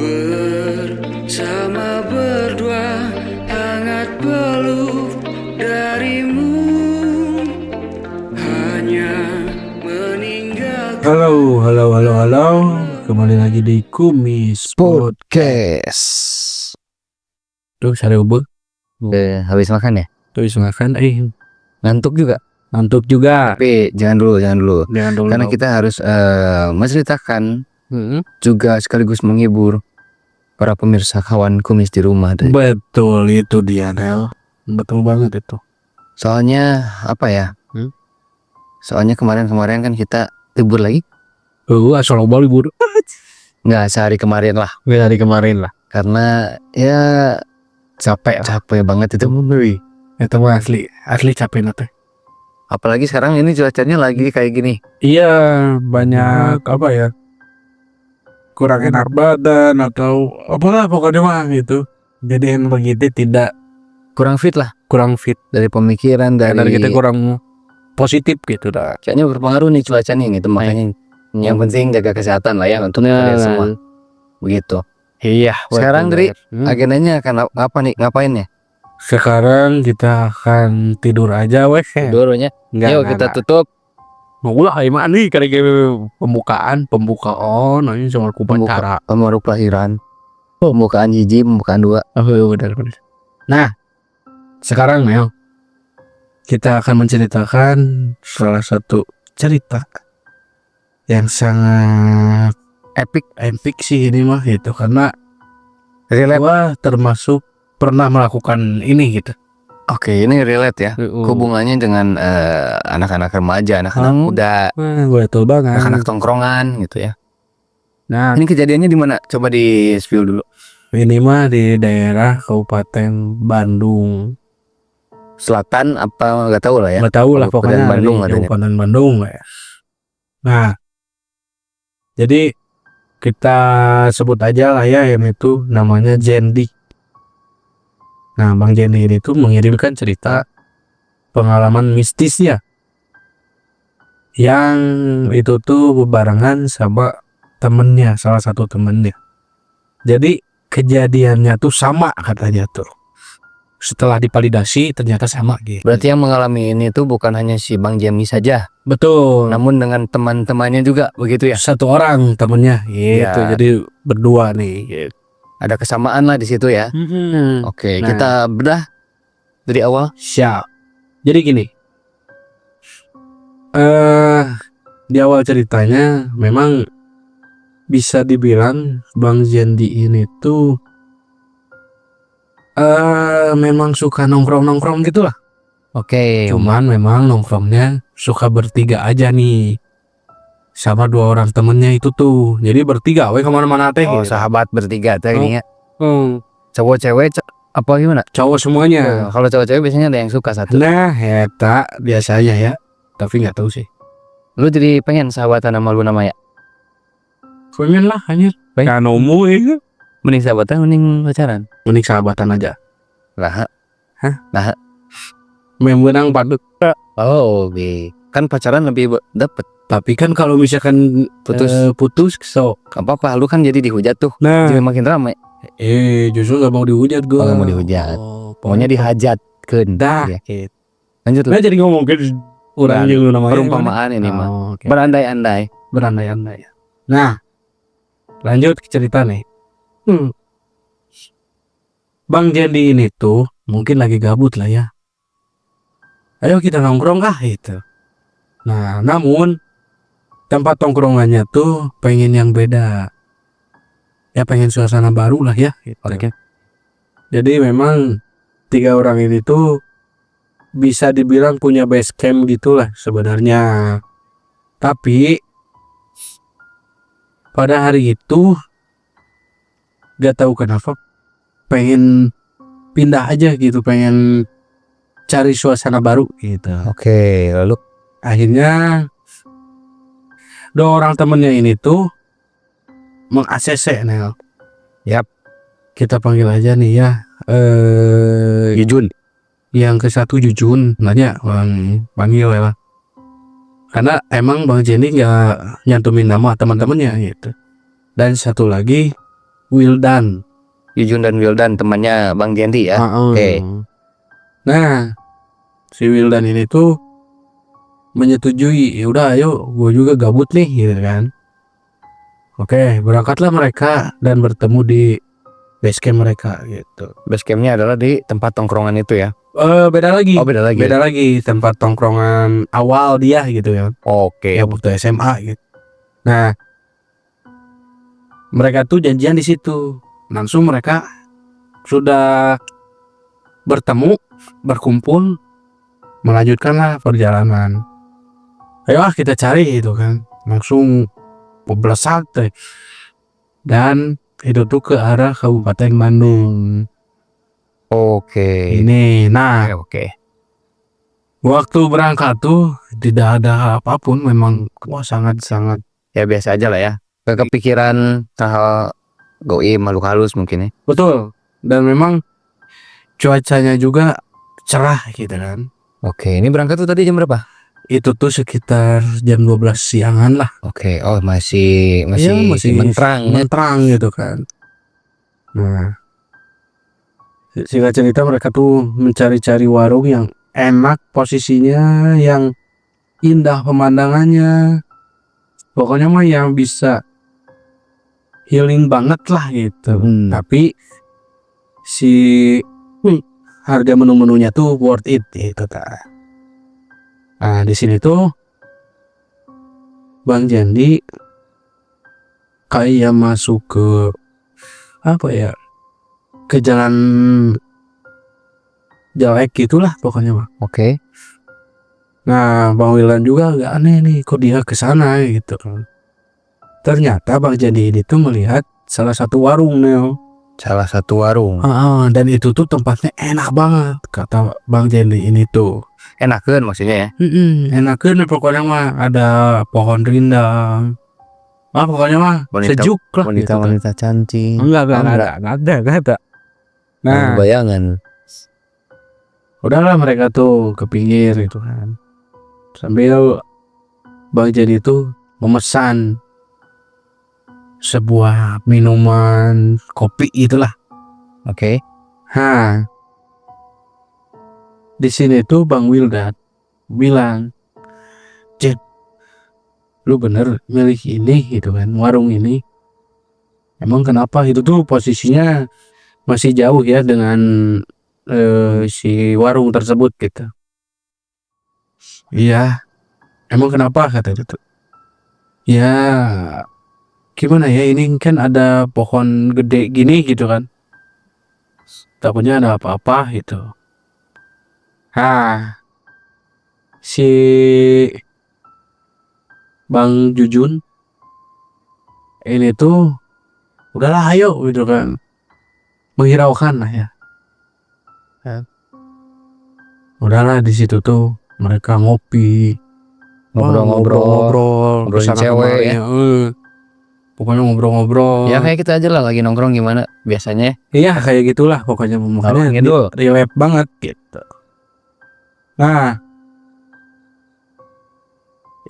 Bersama berdua hangat peluk darimu, hanya meninggalkan. Halo. Kembali lagi di Kumis Podcast. Tuh sare ubah. Udah habis makan ya? Tuh makan. Ngantuk juga. Ngantuk juga. Tapi jangan dulu. Karena kita harus menceritakan juga sekaligus menghibur para pemirsa kawan kumis di rumah. Betul itu dia, Nel. Betul banget itu. Soalnya apa ya? Soalnya kemarin kan kita libur lagi. Asal obat libur. Nggak sehari kemarin lah. Hari kemarin lah. Karena ya capek banget itu. Itu mah asli capek nanti. Apalagi sekarang ini cuacanya lagi kayak gini. Iya, banyak apa ya? Kurang enak badan atau apalah pokoknya mah gitu. Jadi yang begitu tidak Kurang fit lah dari pemikiran, dari dari kita kurang positif gitu dah. kayaknya berpengaruh nih cuaca nih gitu, makanya yang penting jaga kesehatan lah ya untuk kalian semua. Begitu. Iya. Sekarang Dri, agendanya akan apa nih? Ngapain ya? Sekarang kita akan tidur aja weh. Dulunya. Yuk kita tutup Ulah gimana nih kayak pembukaan ini soal kupacara. pembaru kelahiran. Pembukaan hiji, pembukaan dua. Benar. Nah, sekarang Mel, kita akan menceritakan salah satu cerita yang sangat epic sih ini mah gitu, karena gua termasuk pernah melakukan ini gitu. Oke, ini relate ya. Hubungannya dengan anak-anak remaja, anak-anak muda, Betul banget. anak-anak tongkrongan gitu ya. Nah, Ini kejadiannya di mana? Coba di spill dulu. ini mah di daerah Kabupaten Bandung. Selatan apa nggak tahu lah ya. Nggak tahu lah Kabupaten pokoknya Bandung di katanya. Kabupaten Bandung lah ya. Nah, jadi kita sebut aja lah ya yang itu namanya Jendi. Nah, Bang Jendi ini tuh mengirimkan cerita pengalaman mistisnya yang itu tuh bebarengan sama temennya, salah satu temennya. Jadi kejadiannya tuh sama katanya tuh. Setelah divalidasi ternyata sama gitu. Berarti yang mengalami ini tuh bukan hanya si Bang Jamie saja, Betul. namun dengan teman-temannya juga begitu ya. Satu orang temennya gitu. Ya. Jadi berdua nih gitu. Ada kesamaan lah di situ ya. Oke, Nah. kita bedah dari awal. Siap. Jadi gini. Di awal ceritanya memang bisa dibilang Bang Jendi ini tuh memang suka nongkrong gitu lah. Oke, Cuman memang nongkrongnya suka bertiga aja nih, sama dua orang temennya itu tuh. Jadi bertiga we kemana-mana teh gitu. sahabat bertiga teh ini ya. Cowok Cowok-cewek apa gimana? cowok semuanya. Kalau cowok-cewek biasanya ada yang suka satu. Nah, eta biasanya ya. Tapi nggak tahu sih. Lu jadi pengen sahabatan sama lu nama ya? Pengen lah anjir. Kan umum ya. Mending sahabatan mending pacaran. Mending sahabatan aja. Lah. Menang padut. Oh, kan pacaran lebih dapet. Tapi kan kalau misalkan putus so. Gak apa-apa, lu kan jadi dihujat tuh. Nah, Jadi makin ramai. justru gak mau dihujat gua. Nggak mau dihujat. Maunya dihajatkeun. Dah. Ya. Lanjut lu. Nah, jadi ngomongin orang yang namanya Perumpamaan ini mah. oke. Berandai-andai. Berandai-andai. Nah, lanjut ke cerita nih. Bang Jendi ini tuh mungkin lagi gabut lah ya. Ayo kita nongkrong gitu. Nah, namun tempat tongkrongannya tuh pengen yang beda. Ya pengen suasana baru lah ya gitu. Oke. Jadi memang tiga orang ini tuh bisa dibilang punya base camp gitulah sebenarnya. Tapi pada hari itu gak tahu kenapa pengen pindah aja gitu, pengen cari suasana baru gitu. Oke, lalu Akhirnya dua orang temennya ini tuh meng-ACC Nel. Yap. Kita panggil aja nih ya Jujun. Yang ke satu Jujun nanya Bang panggil ya. Karena emang Bang Jenny nggak nyantumin nama teman-temannya gitu. Dan satu lagi Wildan. Jujun dan Wildan temannya Bang Jendi ya. Oke. Nah, si Wildan ini tuh menyetujui, ya udah ayo gue juga gabut nih gitu kan. Oke, berangkatlah mereka dan bertemu di base camp mereka gitu. Base campnya adalah di tempat tongkrongan itu ya. Beda lagi. Oh, beda lagi. Beda lagi tempat tongkrongan awal dia gitu ya. Oke. Ya waktu SMA gitu. Nah, mereka tuh janjian di situ. Langsung mereka sudah bertemu, berkumpul, melanjutkanlah perjalanan. Ayo kita cari itu kan. Langsung bebelasat dan itu tuh ke arah Kabupaten Bandung. Oke. Ini, nah, Oke. waktu berangkat tuh tidak ada apapun, memang wah sangat-sangat Ya biasa aja lah ya. Kepikiran hal goib makhluk halus mungkin ya. betul. Dan memang cuacanya juga cerah gitu kan. Oke, ini berangkat tuh tadi jam berapa? Itu tuh sekitar jam 12 siangan lah. Oke, oh masih Ya, masih menterang ya. menterang gitu kan. Nah, singkat cerita mereka tuh mencari-cari warung yang enak posisinya, yang indah pemandangannya, pokoknya mah yang bisa healing banget lah gitu. Tapi si harga menu-menunya tuh worth it gitu kan. Nah, di sini tuh Bang Jendi kayak masuk ke apa ya, ke jalan jelek gitulah pokoknya mah. Oke. Nah, Bang Wildan juga agak aneh nih, kok dia ke sana gitu kan. Ternyata Bang Jendi ini tuh melihat salah satu warung nih. Salah satu warung. Dan itu tuh tempatnya enak banget kata Bang Jendi ini tuh. Enakeun maksudnya ya. Enakeun pokoknya mah, ada pohon rindang. Pokoknya mah sejuk lah gitu kan. Wanita cantik. Enggak ada. Nah, bayangan. udahlah mereka tuh ke pinggir gitu kan. Sambil Bang Jendi tuh memesan sebuah minuman kopi itulah. Oke. Di sini tuh Bang Wildan bilang, "Cek, lu bener milih ini gitu kan, warung ini. Emang kenapa?" Itu tuh posisinya masih jauh ya dengan si warung tersebut gitu. Iya, emang kenapa kata itu? Ya, gimana ya, ini kan ada pohon gede gini gitu kan. Takutnya ada apa-apa gitu. Si Bang Jujun ini tuh udahlah ayo gitu kan, menghiraukan lah ya. Udahlah di situ tuh mereka ngopi, ngobrol-ngobrol ngobrolin cewek ya. Pokoknya ngobrol-ngobrol. Ya kayak kita aja lah lagi nongkrong gimana biasanya. Iya kayak gitulah pokoknya, makanya gitu. relate banget gitu. Nah,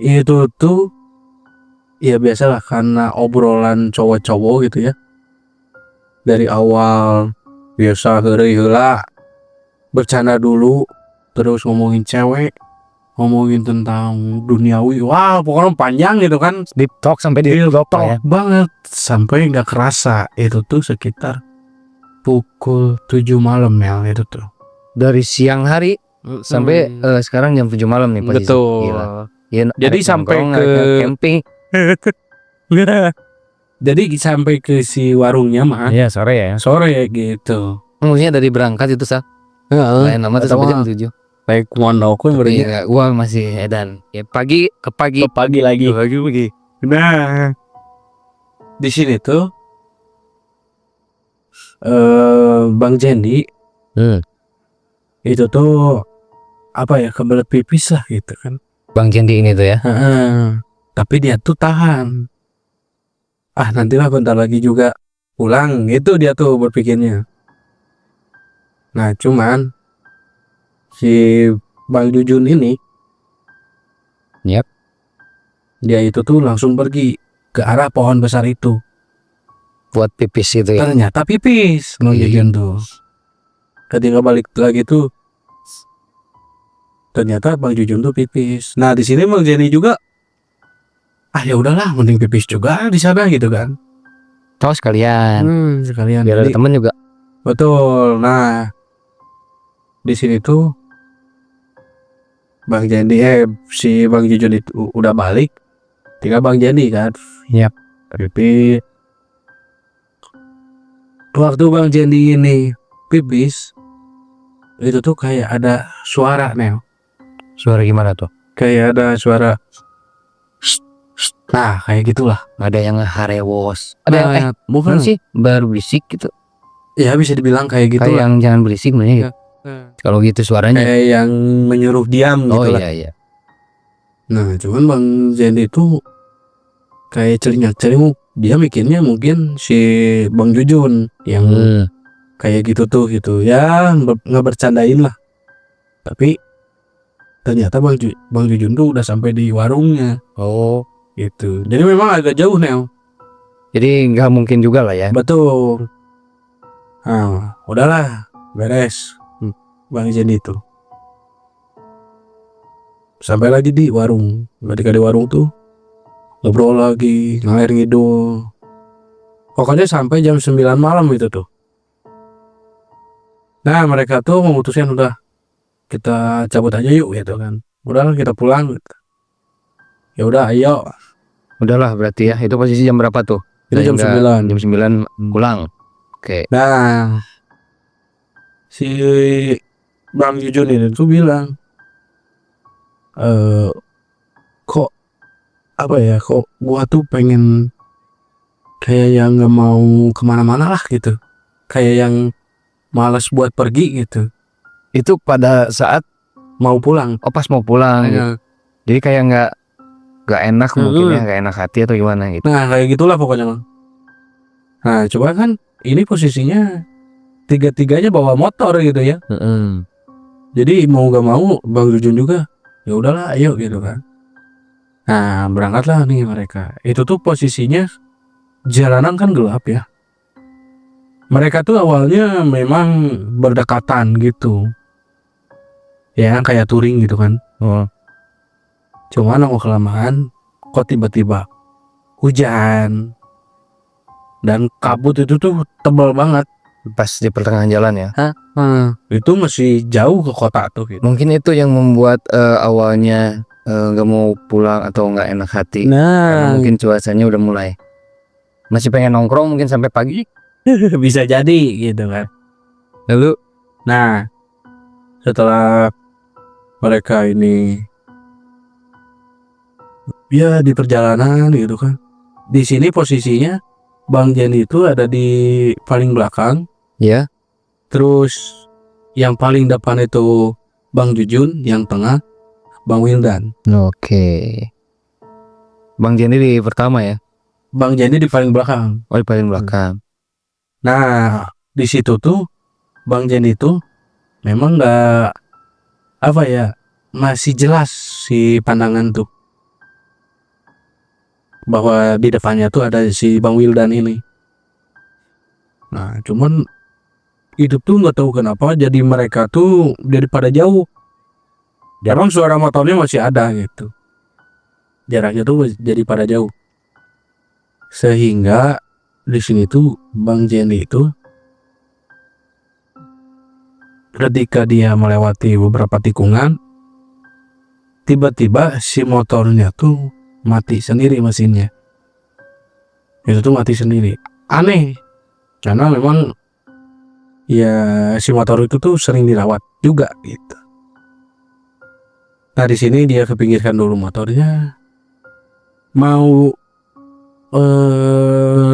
itu tuh ya biasalah karena obrolan cowok-cowok gitu ya. Dari awal biasa heula bercanda dulu, terus ngomongin cewek, ngomongin tentang duniawi. Wah, pokoknya panjang gitu kan. Deep talk sampai deep talk ya. Banget sampai nggak kerasa itu tuh sekitar pukul 7 malam ya itu tuh. Dari siang hari sampai sekarang jam 7 malam nih posisi. Betul. Gila. Ya, jadi sampai ke camping. Jadi sampai ke si warungnya mah. Iya, sore ya. Sore gitu. Maksudnya dari berangkat itu sah. Lain lama tuh sampai jam 7. Baik mono aku Iya, gua masih edan. Ya pagi ke pagi lagi. Pagi. Nah, di sini tuh Bang Jendi itu tuh apa ya, kebelet pipis lah gitu kan. Bang Jendi ini tuh ya. Tapi dia tuh tahan. Nantilah bentar lagi juga pulang, itu dia tuh berpikirnya. Nah, cuman si Bang Jujun ini, dia itu tuh langsung pergi ke arah pohon besar itu. buat pipis itu ya. Ternyata pipis Bang Jujun tuh. Ketika balik lagi tuh ternyata Bang Jujun tuh pipis. Nah di sini Bang Jenny juga ya udahlah mending pipis juga di sana gitu kan. Tahu sekalian. Sekalian Biar ada jadi, temen juga. betul. Nah di sini tuh Bang Jenny si Bang Jujun itu udah balik, tinggal Bang Jenny kan. Yap. Pipis. Waktu Bang Jenny ini pipis itu tuh kayak ada suara Neo. Suara gimana tuh? Kayak ada suara nah kayak gitulah. Ada yang harewos. Ada Ada yang bukan sih berbisik gitu. ya bisa dibilang kayak gitu Kayak lah. yang jangan berisik nih. Kalau gitu suaranya. Kayak yang menyuruh diam Oh gitu lah. iya. Nah cuman Bang Jenny itu kayak celingak-celinguk, dia mikirnya mungkin si Bang Jujun yang kayak gitu tuh gitu ya, nggak bercandain lah. Tapi ternyata Bang Jujun tuh udah sampai di warungnya. Oh. Gitu. Jadi memang agak jauh Neo. Jadi nggak mungkin juga lah ya. Betul. Nah, udahlah, beres. Bang Jenny itu sampai lagi di warung. Ketika di warung tuh ngobrol lagi, ngalir ngidul. Pokoknya sampai jam 9 malam itu tuh. Nah, mereka tuh memutuskan udah kita cabut aja yuk gitu kan. Udahlah kita pulang. Ya udah ayo. Udahlah berarti ya. Itu posisi jam berapa tuh? Itu jam 9. Jam 9 pulang. Oke. Nah, si Bang Jujun ini tuh bilang kok apa ya, kok gua tuh pengen kayak yang nggak mau kemana-mana lah gitu, kayak yang malas buat pergi gitu. Itu pada saat Mau pulang. oh pas mau pulang gitu. Jadi kayak nggak enak mungkin ya, nggak enak hati atau gimana gitu. Nah kayak gitulah pokoknya Bang. Nah coba kan ini posisinya tiga-tiganya bawa motor gitu ya. Jadi mau gak mau Bang Jujun juga ya udahlah ayo gitu kan. Nah berangkatlah nih mereka. Itu tuh posisinya jalanan kan gelap ya. Mereka tuh awalnya memang berdekatan gitu ya, kayak touring gitu kan. Cuman lama kelamaan kok tiba-tiba hujan dan kabut itu tuh tebal banget Pas di pertengahan jalan ya. itu masih jauh ke kota tuh gitu. Mungkin itu yang membuat awalnya nggak mau pulang atau nggak enak hati. Karena mungkin cuacanya udah mulai masih pengen nongkrong mungkin sampai pagi. Bisa jadi gitu kan. Lalu Nah setelah mereka ini ya di perjalanan gitu kan, di sini posisinya Bang Jenny itu ada di paling belakang ya. terus yang paling depan itu Bang Jujun, yang tengah Bang Wildan. Oke. Bang Jenny di pertama ya. Bang Jenny di paling belakang. Oh di paling belakang. Nah di situ tuh Bang Jenny itu memang nggak apa ya, masih jelas si pandangan tuh bahwa di depannya tuh ada si Bang Wildan ini. Nah cuman hidup tuh nggak tahu kenapa jadi mereka tuh daripada jauh. Jarang suara motornya masih ada gitu. Jaraknya tuh jadi pada jauh. Sehingga di sini tuh Bang Jenny itu ketika dia melewati beberapa tikungan, tiba-tiba si motornya tuh mati sendiri mesinnya. Itu tuh mati sendiri. Aneh. Karena memang ya si motor itu tuh sering dirawat juga gitu. Nah di sini dia kepinggirkan dulu motornya, mau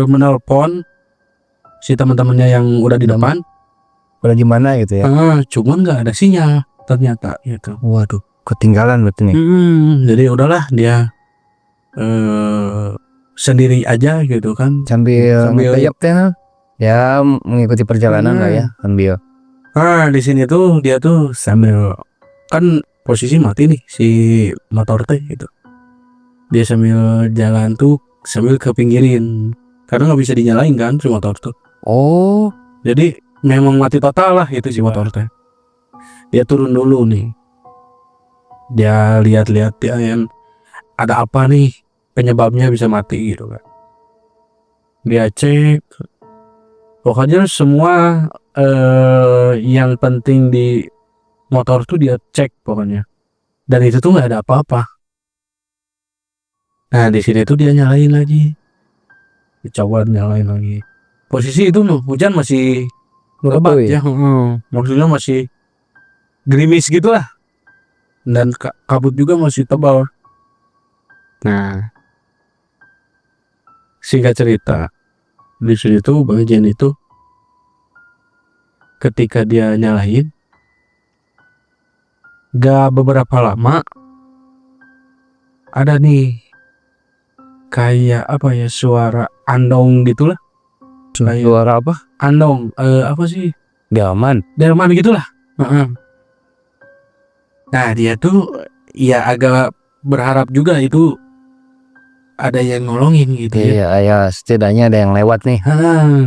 menelpon si teman-temannya yang udah di depan. Udah di mana gitu ya? Cuman nggak ada sinyal ternyata gitu. Waduh, ketinggalan berarti nih. Jadi udahlah dia sendiri aja gitu kan. Sambil ya mengikuti perjalanan lah ya sambil. Di sini tuh dia tuh sambil kan posisi mati nih si motor teh gitu. Dia sambil jalan tuh sambil kepinggirin karena nggak bisa dinyalain kan si motor tuh. Oh, Jadi memang mati total lah itu si motor teh. Dia turun dulu nih, dia lihat-lihat dia yang ada apa nih penyebabnya bisa mati gitu kan. Dia cek, pokoknya semua yang penting di motor tuh dia cek pokoknya, dan itu tuh nggak ada apa-apa. Nah di sini tuh dia nyalain lagi, dicoba nyalain lagi. Posisi itu hujan masih lebat ya, maksudnya masih gerimis gitulah, dan kabut juga masih tebal. Nah singkat cerita, di sini tuh Bang Jen itu ketika dia nyalain, gak beberapa lama ada nih kayak apa ya, suara andong gitulah. suara apa? Andong, apa sih, Delman. delman gitulah. Nah dia tuh ya agak berharap juga itu ada yang nolongin gitu ya. Iya, ya setidaknya ada yang lewat nih.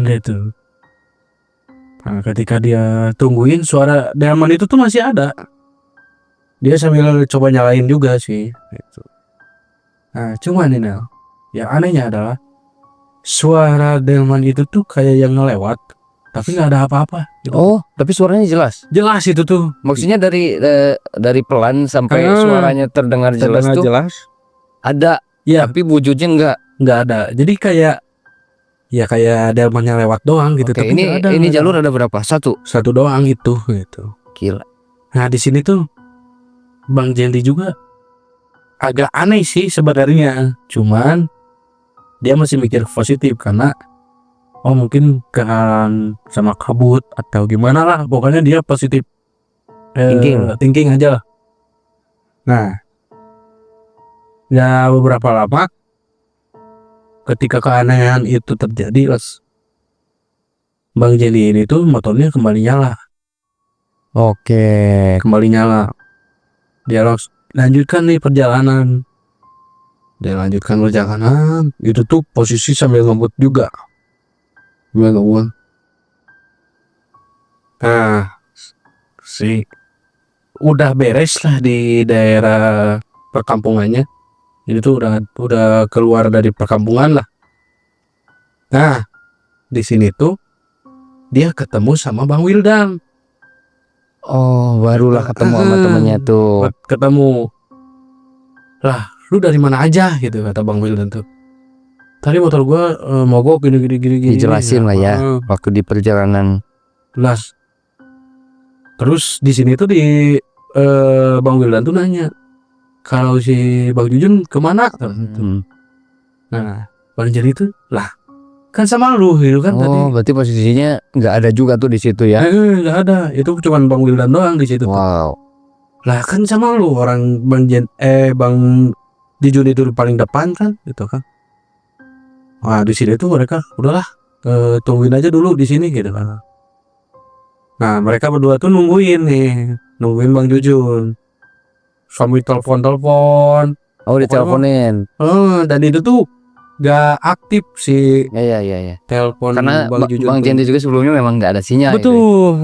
Gitu. Nah ketika dia tungguin, suara delman itu tuh masih ada. Dia sambil coba nyalain juga sih gitu. Nah cuman nih Nel, yang anehnya adalah suara delman itu tuh kayak yang ngelewat tapi nggak ada apa-apa gitu. Oh, tapi suaranya jelas. Jelas itu tuh, Maksudnya dari pelan sampai suaranya terdengar jelas terdengar tuh jelas. ada, Ya tapi wujudnya nggak ada. Jadi kayak ya kayak delmannya lewat doang gitu. Oke, Tapi ini nggak ada, ini nggak jalur ada. ada berapa? Satu doang gitu. Gila. Nah di sini tuh Bang Jendi juga agak aneh sih sebenarnya. Cuman dia masih mikir positif karena oh mungkin kehalan sama kabut atau gimana lah. Pokoknya dia positif thinking aja lah. Nah ya beberapa lama ketika keanehan itu terjadi, Bang Jendi ini tuh motornya kembali nyala. Oke. Kembali nyala. Dia lanjutkan nih perjalanan. Dia lanjutkan perjalanan. Itu tuh posisi sambil ngebut juga. Nah, udah beres lah di daerah perkampungannya. Ini tuh udah keluar dari perkampungan lah. Nah, di sini tuh dia ketemu sama Bang Wildan. Oh, barulah ketemu sama temennya tuh. Ketemu. Lah, lu dari mana aja gitu kata Bang Wildan tuh. Tadi motor gua mogok gini. Dijelasin lah ya waktu di perjalanan. Jelas. Terus di sini tuh di Bang Wildan tuh nanya, kalau si Bang Jujun kemana? Nah, Bang Jari itu lah kan sama lu gitu kan tadi. Oh, berarti posisinya nggak ada juga tuh di situ ya? Nggak ada. Itu cuman Bang Wildan doang di situ. Wow. Lah kan sama lu, orang Bang Jujun itu paling depan kan, gitu kan. Wah di sini tuh mereka udahlah tungguin aja dulu di sini gitu kan. Nah mereka berdua tuh nungguin Bang Jujun sambil telepon. Oh, diteleponin. Dan itu tuh gak aktif sih. Ya. Telepon Karena Bang Jujun. Bang Jendi juga sebelumnya memang nggak ada sinyal. Betul.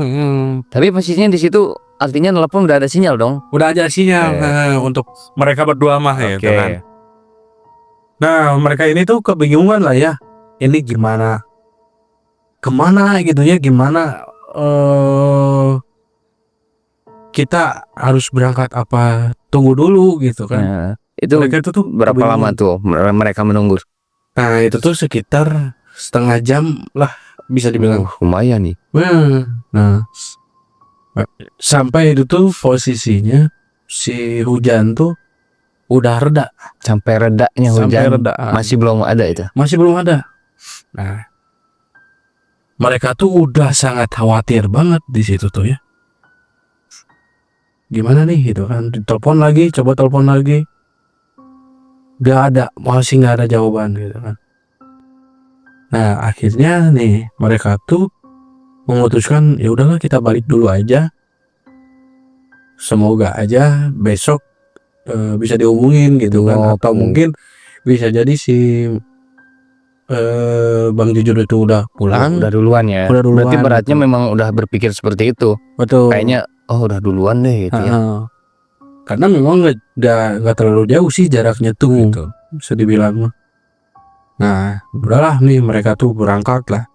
Tapi posisinya di situ artinya telepon udah ada sinyal dong. Udah ada sinyal untuk mereka berdua mah ya kan. Nah mereka ini tuh kebingungan lah ya. Ini gimana? Kemana gitu ya? Gimana? Kita harus berangkat apa? Tunggu dulu gitu kan. Nah, itu mereka itu tuh berapa lama tuh mereka menunggu? Nah itu tuh sekitar setengah jam lah bisa dibilang. Lumayan nih. Nah sampai itu tuh posisinya si hujan tuh udah reda. Sampai redanya hujan. Masih belum ada itu. Masih belum ada. Nah mereka tuh udah sangat khawatir banget di situ tuh ya. Gimana nih gitu kan? Telepon lagi, coba telepon lagi. Masih nggak ada jawaban gitu kan. Nah akhirnya nih mereka tuh memutuskan ya udahlah kita balik dulu aja. Semoga aja besok bisa dihubungin gitu kan, atau mungkin bisa jadi si Bang Jujun itu udah pulang. Udah duluan ya. Udah duluan, Berarti beratnya betul. memang udah berpikir seperti itu. Betul. Kayaknya udah duluan deh gitu ya. Heeh. Karena memang nggak terlalu jauh sih jaraknya tuh gitu, bisa dibilang mah. Nah, udahlah nih mereka tuh berangkat lah.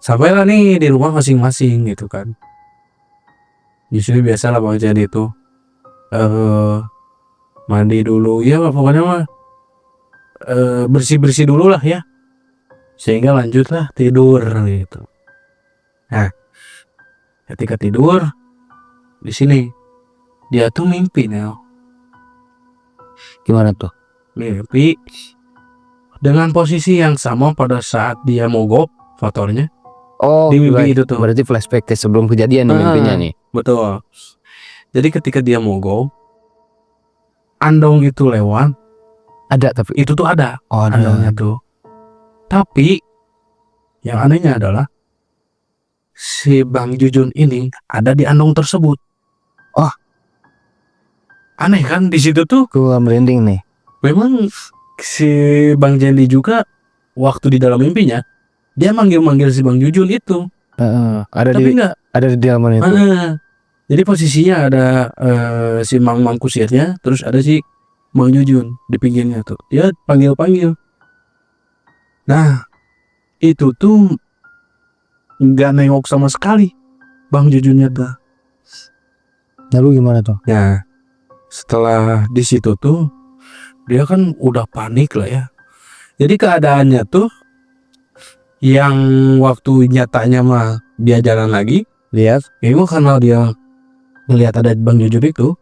Sampailah nih di rumah masing-masing gitu kan. Di sini biasalah Bang Jan itu mandi dulu ya pokoknya mah bersih-bersih dulu lah ya. Sehingga lanjutlah tidur gitu. Nah, ketika tidur di sini dia tuh mimpi Nel. Gimana tuh? Mimpi dengan posisi yang sama pada saat dia mogok motornya. Oh, Di mimpi itu tuh. berarti flashback sebelum kejadian nih mimpinya nih. Betul. Jadi ketika dia mogok, andong itu lewat. Ada tapi Itu tuh ada. oh, ada. Andongnya tuh. Tapi yang anehnya adalah si Bang Jujun ini ada di andong tersebut. Oh. Aneh kan di situ tuh. Gua merinding nih. Memang si Bang Jendi juga waktu di dalam mimpinya dia manggil si Bang Jujun itu. Ada Tapi di enggak. ada di dalam itu. Jadi posisinya ada si Mang Kusirnya, terus ada si Bang Jujun di pinggirnya tuh. Dia panggil-panggil. Nah, itu tuh nggak nengok sama sekali Bang Jujunnya tuh. Lalu gimana tuh? Ya, setelah di situ tuh dia kan udah panik lah ya. Jadi keadaannya tuh yang waktu nyatanya mah dia jalan lagi, Lihat. itu karena dia ngelihat ada Bang Jujun itu,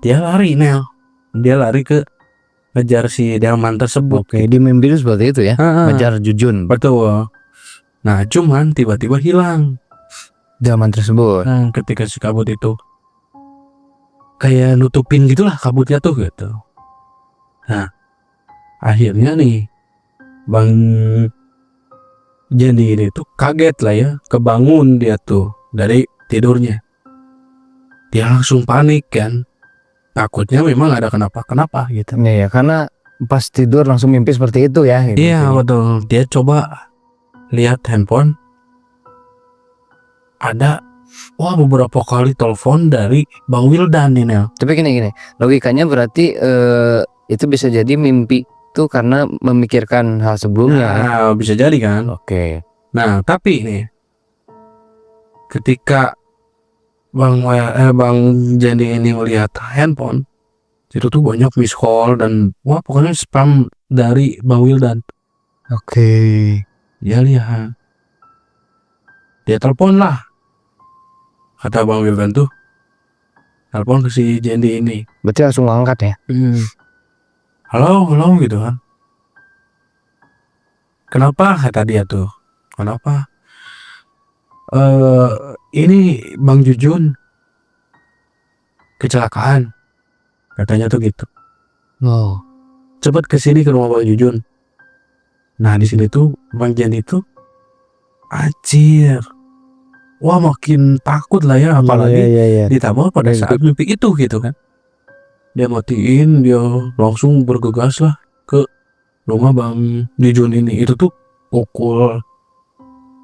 dia lari Nel. Dia lari ke ngejar si delman tersebut. Oke, di mimpi itu seperti itu ya. Ngejar Jujun. Betul. Nah, cuman tiba-tiba hilang Delman tersebut. Nah, ketika si kabut itu kayak nutupin gitulah kabutnya tuh gitu. Nah, akhirnya nih Bang Jendi ini tuh kaget lah ya, kebangun dia tuh dari tidurnya. Dia langsung panik kan, takutnya memang ada kenapa-kenapa gitu. Ya, karena pas tidur langsung mimpi seperti itu ya. Gitu. Iya betul. Dia coba lihat handphone, ada beberapa kali telepon dari Bang Wildan nih Nel. Tapi gini, logikanya berarti itu bisa jadi mimpi itu karena memikirkan hal sebelumnya. Nah, bisa jadi kan. Oke. Nah, tapi nih ketika Bang Jendi ini melihat handphone, itu tuh banyak miss call dan pokoknya spam dari Bang Wildan. Oke. Dia lihat, dia telepon lah, kata Bang Wildan tuh, telepon ke si Jendi ini. Berarti langsung angkat ya? Halo gitu kan. Kenapa, kata dia tuh, kenapa? Ini Bang Jujun kecelakaan, katanya tuh gitu. Oh. Cepet kesini ke rumah Bang Jujun. Nah di sini tuh Bang Jendi tuh anjir, makin takut lah ya, apalagi Iya. ditambah pada saat mimpi itu gitu kan. Dia matiin, dia langsung bergegas lah ke rumah Bang Jujun ini. Itu tuh pukul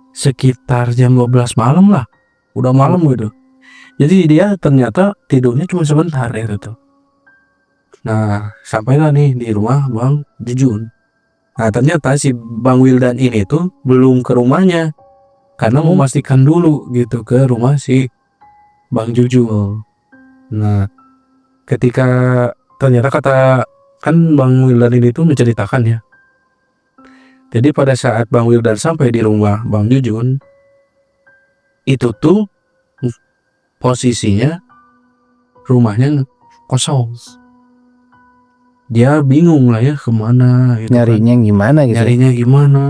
sekitar jam 12 malam lah, udah malam gitu. Jadi dia ternyata tidurnya cuma sebentar itu tuh. Nah sampailah nih di rumah Bang Jujun. Nah ternyata si Bang Wildan ini tuh belum ke rumahnya karena mau memastikan dulu gitu ke rumah si Bang Jujun. Nah ketika ternyata kan Bang Wildan ini tuh menceritakan ya. Jadi pada saat Bang Wildan sampai di rumah Bang Jujun, itu tuh posisinya rumahnya kosong. Dia bingung lah ya kemana gitu. Nyarinya kan gimana gitu? Nyarinya gimana?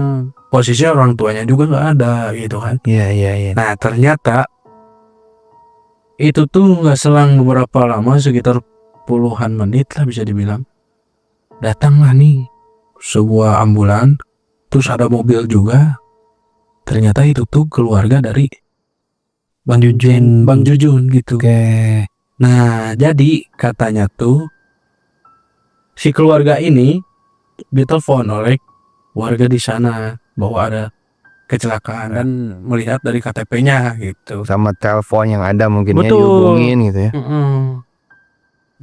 Posisinya orang tuanya juga nggak ada gitu kan. Iya. Nah ternyata itu tuh nggak selang beberapa lama, sekitar puluhan menit lah bisa dibilang, datanglah nih sebuah ambulan, terus ada mobil juga. Ternyata itu tuh keluarga dari Bang Jujun gitu. Oke. Nah jadi katanya tuh si keluarga ini ditelepon oleh warga di sana bahwa ada kecelakaan dan melihat dari KTP-nya gitu. Sama telepon yang ada mungkin ya Betul. dihubungin gitu ya.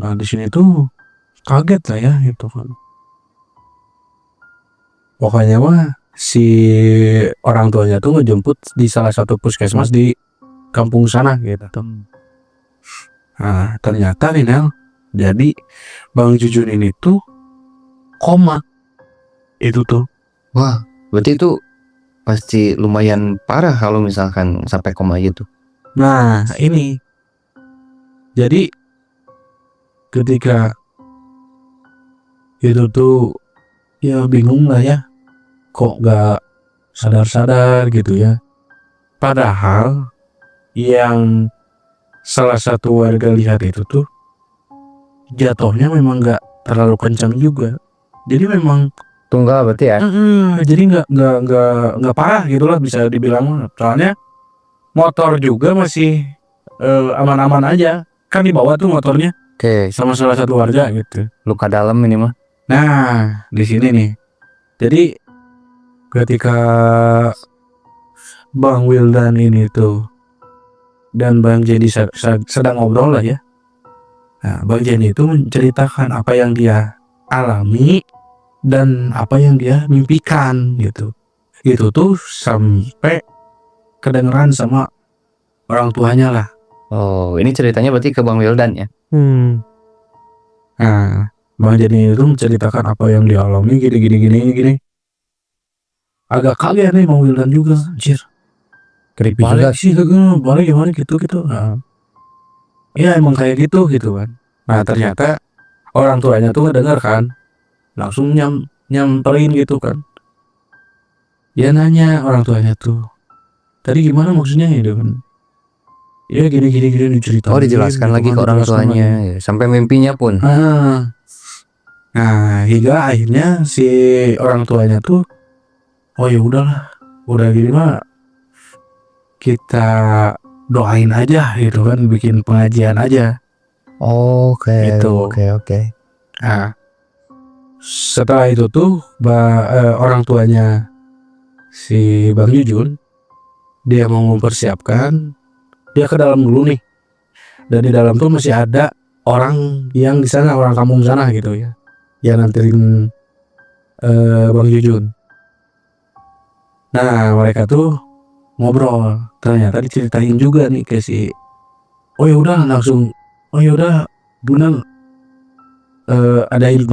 Nah di sini tuh kaget lah ya gitu kan. Pokoknya mah si orang tuanya tuh ngejemput di salah satu puskesmas di kampung sana gitu. Nah ternyata nih Nel, jadi Bang Jujun ini tuh koma. Itu tuh. Wah, berarti itu pasti lumayan parah kalau misalkan sampai koma gitu. Nah ini jadi ketika itu tuh ya bingung lah ya, kok gak sadar-sadar gitu ya. Padahal yang salah satu warga lihat itu tuh jatuhnya memang gak terlalu kencang juga. Jadi memang Tunggal berarti ya. jadi nggak parah gitulah bisa dibilang. Soalnya motor juga masih aman-aman aja. Kan di bawah tuh motornya Oke, sama salah satu warga gitu. luka dalam ini mah. Nah di sini nih. Jadi ketika Bang Wildan ini tuh dan Bang Jenny sedang ngobrol lah ya. Nah, Bang Jenny itu menceritakan apa yang dia alami dan apa yang dia mimpikan gitu. Itu tuh sampai kedengeran sama orang tuanya lah. Oh, ini ceritanya berarti ke Bang Wildan ya. Nah, Bang Jenny itu menceritakan apa yang dia alami gini. Agak kaget nih Bang Wildan juga, anjir. Creepy Balik sih, balik gimana gitu. Nah, ya emang kayak gitu kan. Nah ternyata orang tuanya tuh ngedengar kan, langsung nyamperin gitu kan. Dia nanya orang tuanya tuh, tadi gimana maksudnya gitu kan. Ya gini diceritain. Oh, dijelaskan gitu lagi kan, ke orang dijelaskan tuanya lagi. ya, sampai mimpinya pun. Nah hingga akhirnya si orang tuanya tuh, oh ya udahlah, udah gini mah kita doain aja gitu kan, bikin pengajian aja. Oke, Gitu. oke. Nah setelah itu tuh orang tuanya si Bang Jujun dia mau mempersiapkan, dia ke dalam dulu nih, dan di dalam tuh masih ada orang yang di sana, orang kampung sana gitu ya, yang nganterin Bang Jujun. Nah mereka tuh ngobrol, ternyata diceritain juga nih ke si, oh ya udah langsung, oh ya udah bener, adain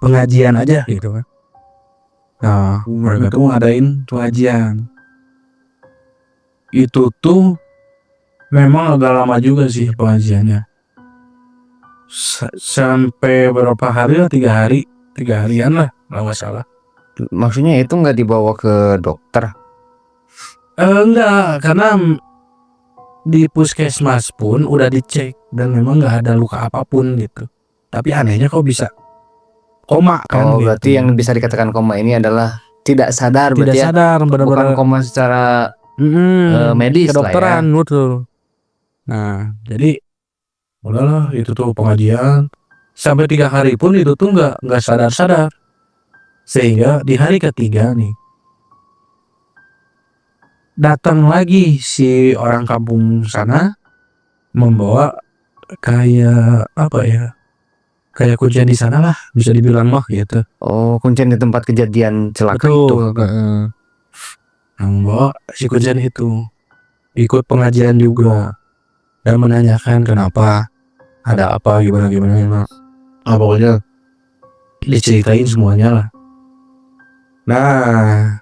pengajian aja gitu kan. Nah mereka tuh ngadain pengajian. Itu tuh memang agak lama juga sih pengajiannya. Sampai berapa hari lah, 3 harian lah kalau nggak salah. Maksudnya itu nggak dibawa ke dokter? Enggak, karena di puskesmas pun udah dicek dan memang nggak ada luka apapun gitu. Tapi anehnya kok bisa koma kan. Oh, gitu. berarti yang bisa dikatakan koma ini adalah tidak sadar, Tidak berarti ya? sadar, Bukan benar-benar koma secara medis lah ya. kedokteran, betul. Nah jadi udahlah itu tuh pengajian sampai 3 hari pun itu tuh nggak sadar, sehingga di hari ketiga nih datang lagi si orang kampung sana membawa kayak apa ya, kayak kuncian di sana lah bisa dibilang mah gitu. Oh, kuncian di tempat kejadian celaka itu. Nah, membawa si kuncian itu ikut pengajian juga dan menanyakan kenapa, ada apa, gimana. Nah, pokoknya diceritain semuanya lah. Nah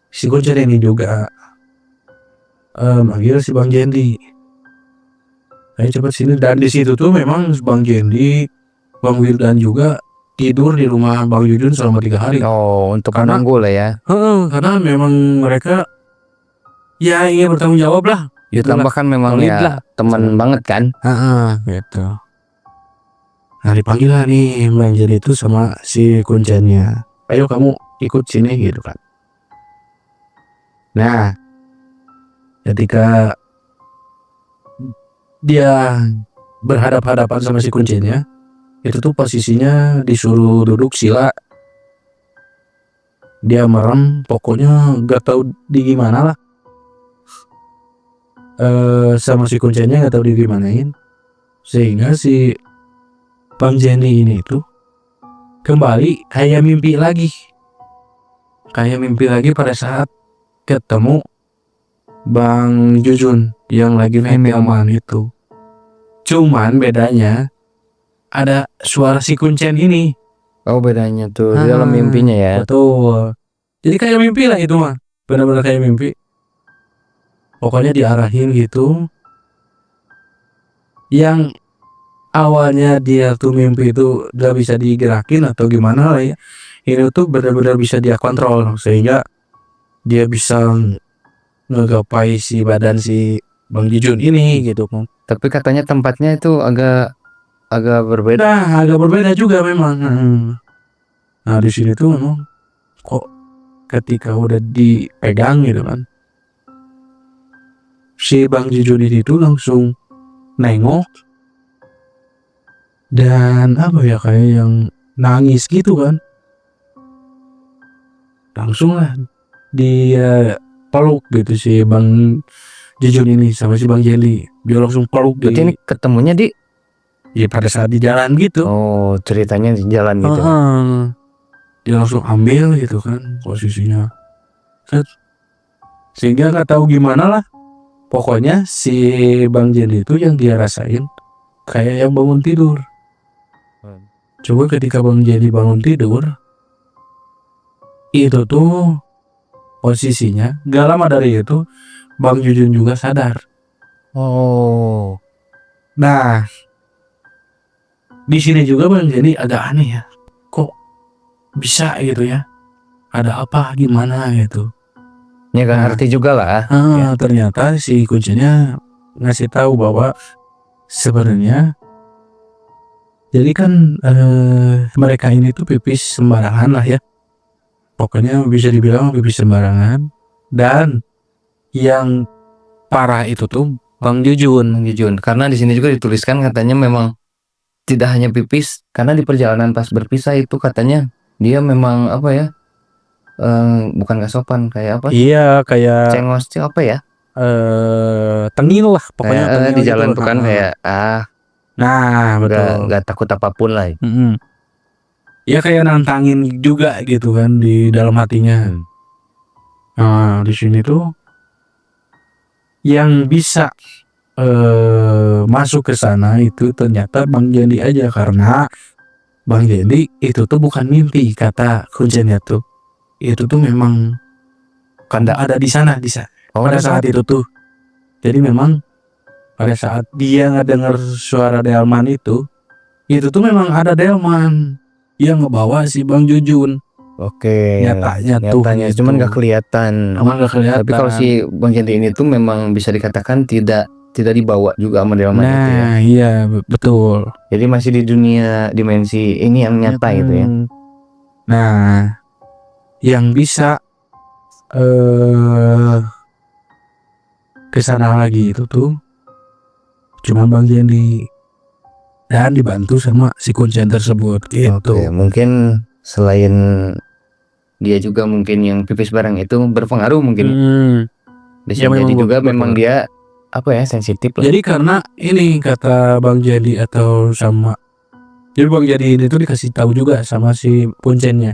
si kuncian ini juga manggil si Bang Jendi, ayo cepat sini. Dan di situ tuh memang Bang Jendi, Bang Wildan juga tidur di rumah Bang Jujun selama 3 hari. Oh, untuk Karena- menunggu lah ya. Karena memang mereka ya ingin bertanggung jawab lah. Ditambah kan memang solid ya lah. teman banget kan. Gitu. Nah dipanggil lah nih Bang Jendi itu sama si kunciannya, ayo kamu ikut sini gitu kan. Nah ketika dia berhadap-hadapan sama si kuncinya, itu tuh posisinya disuruh duduk sila dia merem, pokoknya gak tahu di gimana lah. Sama si kuncennya gak tahu di gimanain, sehingga si Bang Jenny ini tuh kembali kayak mimpi lagi pada saat ketemu Bang Jujun yang lagi main delman itu. Cuman bedanya ada suara si kuncen ini. Oh, bedanya tuh di dalam mimpinya ya. Betul. Jadi kayak mimpi lah itu mah. Benar-benar kayak mimpi. Pokoknya diarahin gitu. Yang awalnya dia tuh mimpi itu gak bisa digerakin atau gimana lah ya. Ini tuh benar-benar bisa dia kontrol sehingga dia bisa ngegapai si badan si Bang Jujun ini gitu kan. Tapi katanya tempatnya itu agak berbeda. Nah, agak berbeda juga memang. Nah, di sini tuh memang kok ketika udah dipegang gitu kan, si Bang Jujun itu langsung nengok dan apa ya, kayak yang nangis gitu kan. Langsung lah dia peluk gitu si Bang Jujun ini sama si Bang Jelly. Dia langsung peluk. Berarti ini ketemunya di ya pada saat di jalan gitu. Oh, ceritanya di jalan gitu. Dia langsung ambil gitu kan posisinya. Sehingga nggak tahu gimana lah. Pokoknya si Bang Jelly itu yang dia rasain kayak yang bangun tidur. Coba ketika Bang Jelly bangun tidur, itu tuh posisinya gak lama dari itu Bang Jujun juga sadar. Oh. Nah, di sini juga Bang Jelly agak aneh ya. Kok bisa gitu ya? Ada apa gimana gitu? Ya kan ngerti juga lah. Ternyata si kuncinya ngasih tahu bahwa sebenarnya jadi kan mereka ini tuh pipis sembarangan lah ya. Pokoknya bisa dibilang pipis sembarangan. Dan yang parah itu tuh Bang Jujun. Karena di sini juga dituliskan katanya memang tidak hanya pipis, karena di perjalanan pas berpisah itu katanya dia memang apa ya? Bukan gak sopan, kayak apa? Iya, kayak cengos apa ya? Tengil lah pokoknya. Kayak di jalan gitu tuh kan kayak nah betul. Gak takut apapun lah. Ya kayak nantangin juga gitu kan di dalam hatinya. Nah, di sini tuh yang bisa masuk ke sana itu ternyata Bang Jendi aja, karena Bang Jendi itu tuh bukan mimpi kata kuncinya tuh. Itu tuh memang kanda ada di sana pada saat itu tuh. Jadi memang pada saat dia ngedenger suara delman itu tuh memang ada delman yang ngebawa si Bang Jujun. Oke. Nyatanya tuh gitu. Cuman gak kelihatan. Tapi kalau si Bang Jendi ini tuh memang bisa dikatakan tidak dibawa juga sama delman itu ya. Nah, iya betul. Jadi masih di dunia dimensi ini yang nyata gitu ya. Nah, yang bisa kesana lagi itu tuh cuma Bang Jendi dan dibantu sama si kuncen tersebut gitu. Oke, mungkin selain dia juga mungkin yang pipis bareng itu berpengaruh mungkin. Bisa jadi juga memang dia apa ya, sensitif lah. Jadi karena ini kata Bang Jendi atau sama, jadi Bang Jendi ini tuh dikasih tahu juga sama si kuncennya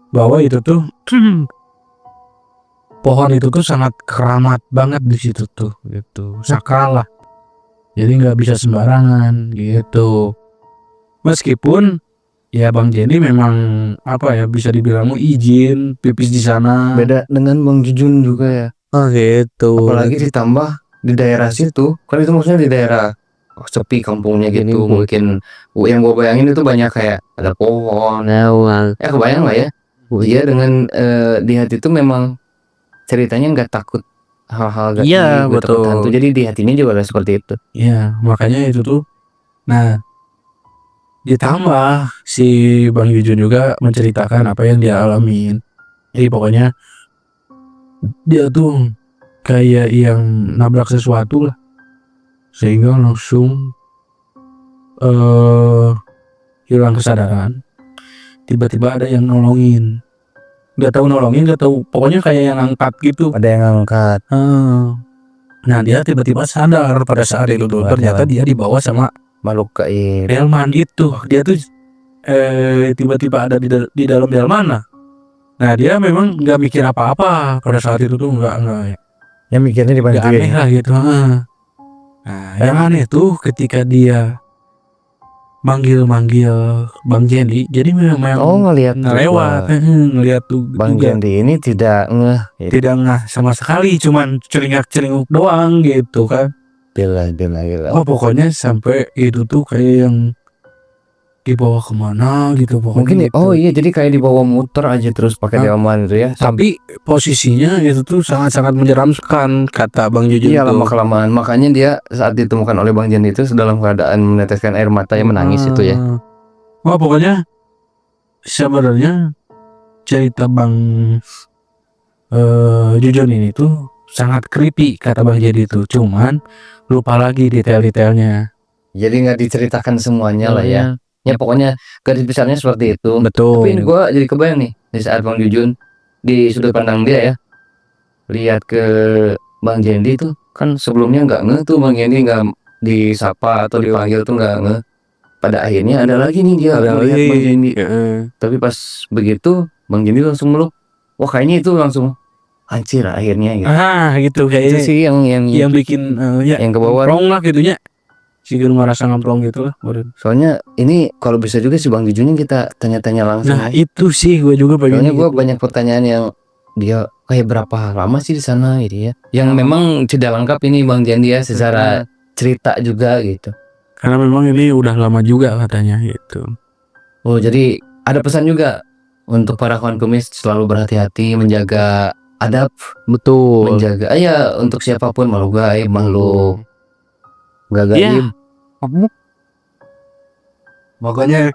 bahwa itu tuh pohon itu tuh sangat keramat banget di situ tuh gitu, sakral lah. Jadi nggak bisa sembarangan gitu. Meskipun ya Bang Jendi memang apa ya, bisa dibilang izin pipis di sana. Beda dengan Bang Jujun juga ya. Oh gitu. Apalagi ditambah di daerah situ, kan itu maksudnya di daerah sepi kampungnya gitu. Mungkin yang gue bayangin itu banyak kayak ada pohon. Ya kebayang lah ya. Dia dengan di hati itu memang ceritanya nggak takut hal-hal gaib, takut hantu. Jadi di hatinya juga ada seperti itu. Iya, makanya itu tuh. Nah, ditambah si Bang Jujun juga menceritakan apa yang dia alamin. Jadi pokoknya dia tuh kayak yang nabrak sesuatu lah, sehingga langsung hilang kesadaran. Tiba-tiba ada yang nolongin. nggak tahu nolongin, nggak tahu, pokoknya kayak yang angkat gitu. Ada yang angkat. Nah dia tiba-tiba sadar pada saat itu tuh, ternyata dia dibawa sama Makhluk gaib. delman itu. Dia tuh tiba-tiba ada di dalam delman. Nah dia memang nggak mikir apa-apa pada saat itu tuh, nggak Yang mikirnya nggak dibantuin. aneh lah gitu. Nah yang aneh tuh ketika dia manggil Bang Jendi, jadi memang Ngelihat ngelewat, ngeliat tuh Bang juga. Jendi ini tidak ngeh. Tidak ngeh sama sekali, cuman celingak-celinguk doang gitu kan. Gila. Oh pokoknya sampai itu tuh kayak yang dibawa kemana gitu pokoknya. Mungkin gitu. iya, jadi kayak dibawa muter aja terus pakai delman itu ya. Tapi posisinya itu tuh sangat-sangat menyeramkan kata Bang Jujun Iya, tuh. lama kelamaan. Makanya dia saat ditemukan oleh Bang Jendi itu dalam keadaan meneteskan air mata yang menangis itu ya. Wah pokoknya sebenarnya cerita Bang Jujun ini tuh sangat creepy kata Bang Jendi itu, cuman lupa lagi detail-detailnya. Jadi nggak diceritakan semuanya lah ya. Ya pokoknya garis besarnya seperti itu. Betul. Tapi ini gua jadi kebayang nih di saat Bang Jujun di sudut pandang dia ya, lihat ke Bang Jendi tuh kan sebelumnya nggak ngeh tuh Bang Jendi, nggak disapa atau dipanggil tuh nggak ngeh. Pada akhirnya ada lagi nih dia melihat Bang Jendi. Tapi pas begitu Bang Jendi langsung meluk. Wah kayaknya itu langsung hancur akhirnya gitu. Gitu Itu kayaknya sih yang bikin yang ke bawah. ngemplong lah gitunya. Si Gun merasa ngemplong gitu lah. Soalnya ini kalau bisa juga si Bang Jujunnya kita tanya-tanya langsung. Nah itu sih gue juga pengen. Soalnya gue banyak pertanyaan yang dia kayak berapa lama sih di sana gitu ya. Yang memang tidak lengkap ini Bang Jendi ya secara cerita juga gitu. Karena memang ini udah lama juga katanya gitu. Oh jadi ada pesan juga untuk para kawan kumis, selalu berhati-hati, menjaga adab, Betul. menjaga untuk siapapun, makhluk gaib, makhluk gak gaib. Makanya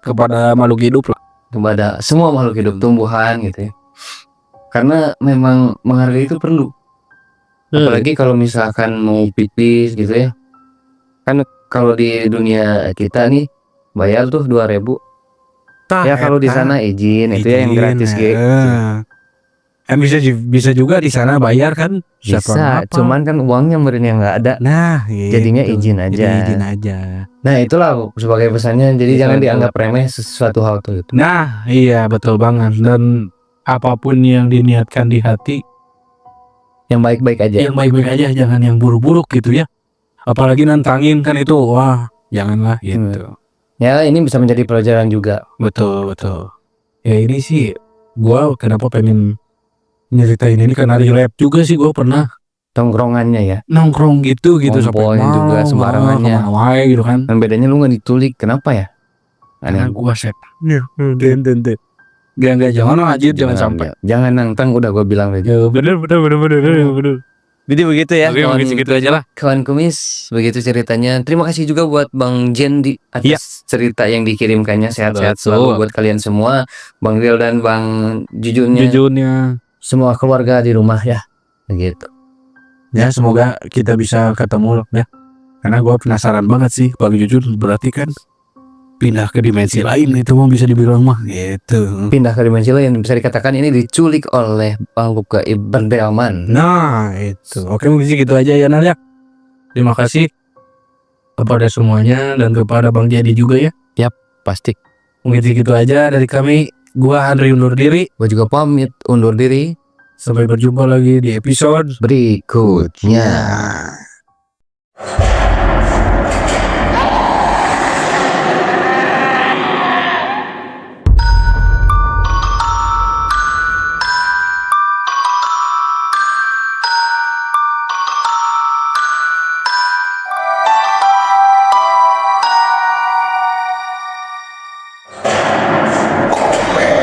kepada makhluk hidup lah. Kepada semua makhluk hidup, tumbuhan gitu ya. Karena memang menghargai itu perlu. Apalagi kalau misalkan mau pipis gitu ya. Kan kalau di dunia kita nih bayar tuh 2.000. Ya kalau di sana izin itu ya yang gratis gitu. Bisa juga di sana bayar kan? Bisa, cuman kan uangnya meureun nggak ada. Nah, jadinya izin aja. Jadi izin aja. Nah, itulah sebagai pesannya. Jadi jangan dianggap remeh sesuatu hal tuh. Nah, iya betul banget. Dan apapun yang diniatkan di hati, yang baik-baik aja. Yang baik-baik aja, jangan yang buruk-buruk gitu ya. Apalagi nantangin kan itu, wah, janganlah gitu. Ya, ini bisa menjadi pelajaran juga. Betul. Ya ini sih gua kenapa pengen nyeritain ini karena relate juga sih, gue pernah tongkrongannya ya, nongkrong gitu sampai juga sembarangannya gitu kan. Dan bedanya lu nggak ditulik, kenapa ya? Karena gua setannya. Gak jangan aja, jangan sampai. Jangan nantang, udah gua bilang tadi. Bener. Jadi begitu ya. Oke, mungkin segitu aja lah. Kawan kumis, begitu ceritanya. Terima kasih juga buat Bang Jendi atas cerita yang dikirimkannya. Sehat-sehat selalu buat kalian semua, Bang Rio dan Bang Jujunnya. Semua keluarga di rumah ya, begitu. Ya semoga kita bisa ketemu ya. Karena gue penasaran banget sih Bang Jujun, berarti kan pindah ke dimensi lain itu mau bisa dibilang mah gitu. Pindah ke dimensi lain, bisa dikatakan ini diculik oleh makhluk gaib berdelman. Nah itu. Oke, mungkin gitu aja ya Nal ya. Terima kasih kepada semuanya dan kepada Bang Jadi juga ya. Yap, pasti. Mungkin gitu aja dari kami. Gua Andri undur diri. Gua juga pamit undur diri. Sampai berjumpa lagi di episode berikutnya.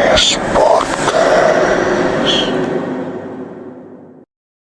Podcast